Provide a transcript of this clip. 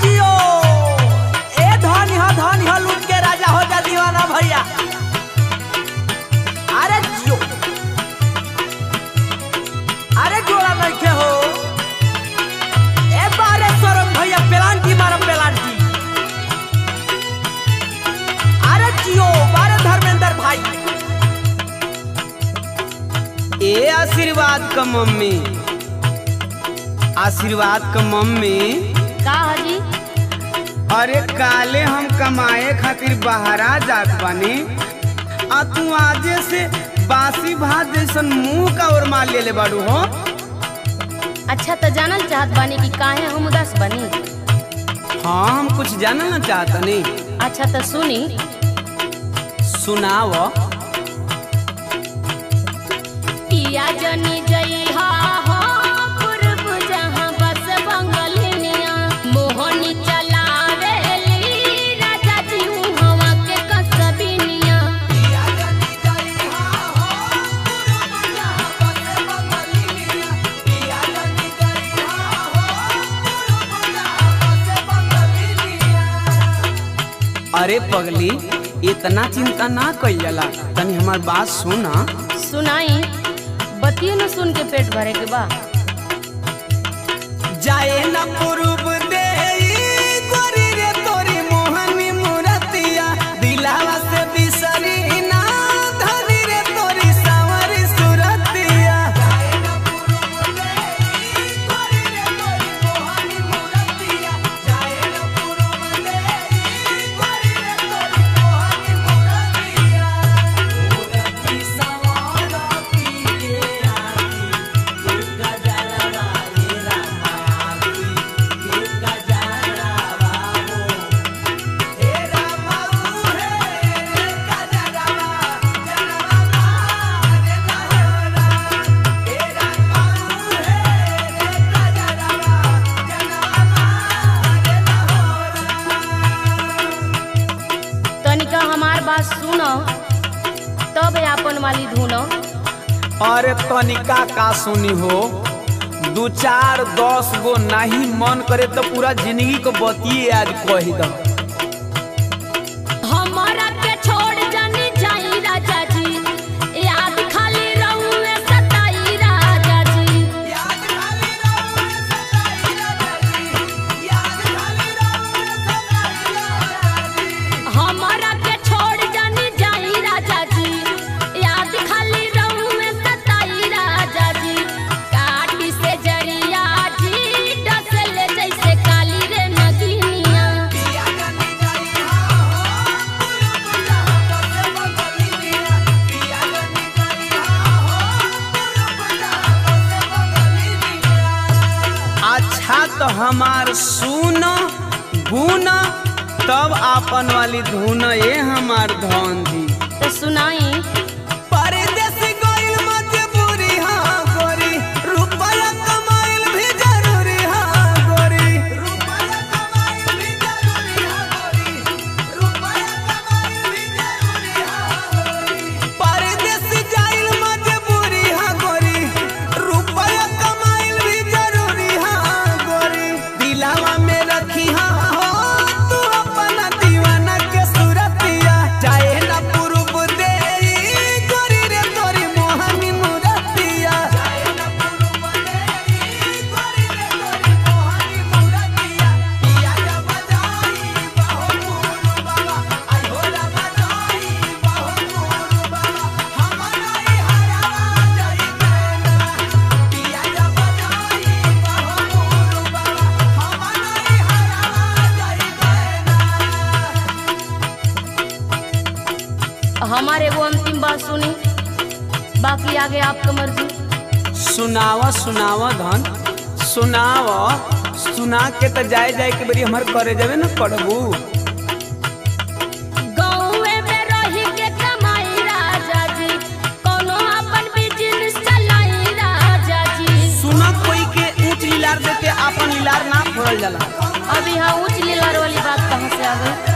जियो ए धन ह लूट के राजा हो जा दीवाना भैया। अरे जियो अरे जोड़ा नहीं हो ए बारे सरम भैया पेलांटी मारा पेलांटी। अरे जियो बारे धर्मेंद्र भाई। ए आशीर्वाद का मम्मी, आशीर्वाद का मम्मी का हाजी? अरे काले हम कमाए खातिर बाहरा जात बानी आ तू आजे से बासी भात जैसन मुंह का और मार ले बाड़ू हो। अच्छा तो जानल चाहत बानी कि काहे हम उदास बनी? हाँ हम कुछ जानना चाहता नहीं। अच्छा तो सुनी सुनाव। पिया जनी जइहा हो पूर्व जहां बस बंगलिनिया मोहनी चलावेली राजा जी हवा के कसबिनिया। पिया जनी जइहा हो पूर्व जहां बस बंगलिनिया पिया जनी जइहा हो पूर्व जहां बस बंगलिनिया। अरे पगली इतना चिंता ना कइला, तनी हमार बात सुना। सुनाई बतिये न सुन के पेट भरे के बा। जाए न पूर्व देई गोरी रे तोरी मोहनी मूरतिया दिलावा से बिसरी ना धनी रे तोरी सावरी सुरतिया। जाए न पूर्व देई गोरी रे तोरी मोहनी मूरतिया जाए न पूर्व देई गोरी रे तोरी मोहनी मूरतिया। मूरति सवार की के आती के गजलवा हे रामाती के गजलवा हो हे रामाऊ हे रे गजलवा जनवा मारे लहरा हे रामाऊ हे रे गजलवा जनवा मारे लहरा। तनिका हमार बात सुनो तब आपन वाली धुनो। अरे तनिका का सुनी हो, दू चार 10 गो नहीं मन करे तो पूरा जिंदगी को बतिए आज कही दो। हमारा के छोड़ जानी जाई राजा जी याद खाली रहूं सताई राजा जी। याद खाली रहूं सताई राजा जी याद खाली रहूं सताई राजा जी। हमारा के छोड़ जानी जाई राजा जी याद खाली रहूं सताई राजा जी। काटी से जरिया जी डसल जैसे काली रे नगिनिया। पिया जनी जइहा हो पूर्व जहां बस बंगलिनिया पिया जनी जइहा हो पूर्व जहां बस बंगलिनिया। अच्छा तो हमार सुन गुन तब आपन वाली धुन ये हमार धन दी। तो सुनाई परदेस गइल मजबूरी हाँ गोरी रुपया कमाइल भी जरूरी हाँ गोरी। रुपया कमाई भी जरूरी है गोरी रुपया कमाई भी जरूरी है गोरी। परदेस जाइल मजबूरी हाँ गोरी रुपया कमाइल भी जरूरी हाँ गोरी। दिलावा में रखी हाँ हो तू अपना दीवाना के सूरतिया जाए न पूर्व देई गोरी रे तोरी मोहनी मूरतिया। जाए न पूर्व देई गोरी रे तोरी मोहनी मूरतिया पिया जब जाई बाहो गुरु बाबा आई होला बजाई बाहो गुरु बाबा हमनाई हरावा जाई देना पिया जब जाई बाहो गुरु बाबा हमनाई हरावा जाई देना। हमारे वो अंतिम बात सुनी बाकी आगे आपका मर्जी। सुनावा सुनावा धन सुनावा सुना के तो जाए जाए के बड़ी हमार करे जावे न पड़बू। गाँवे में रही के कमाई राजा जी कोनो अपन बिजनेस चलाई राजा जी। सुना कोई के ऊंच लीलार दे के आपन लीलार ना फोड़ल जाला। अभी हाँ ऊंच लीलार वाली बात कहाँ से आ गई?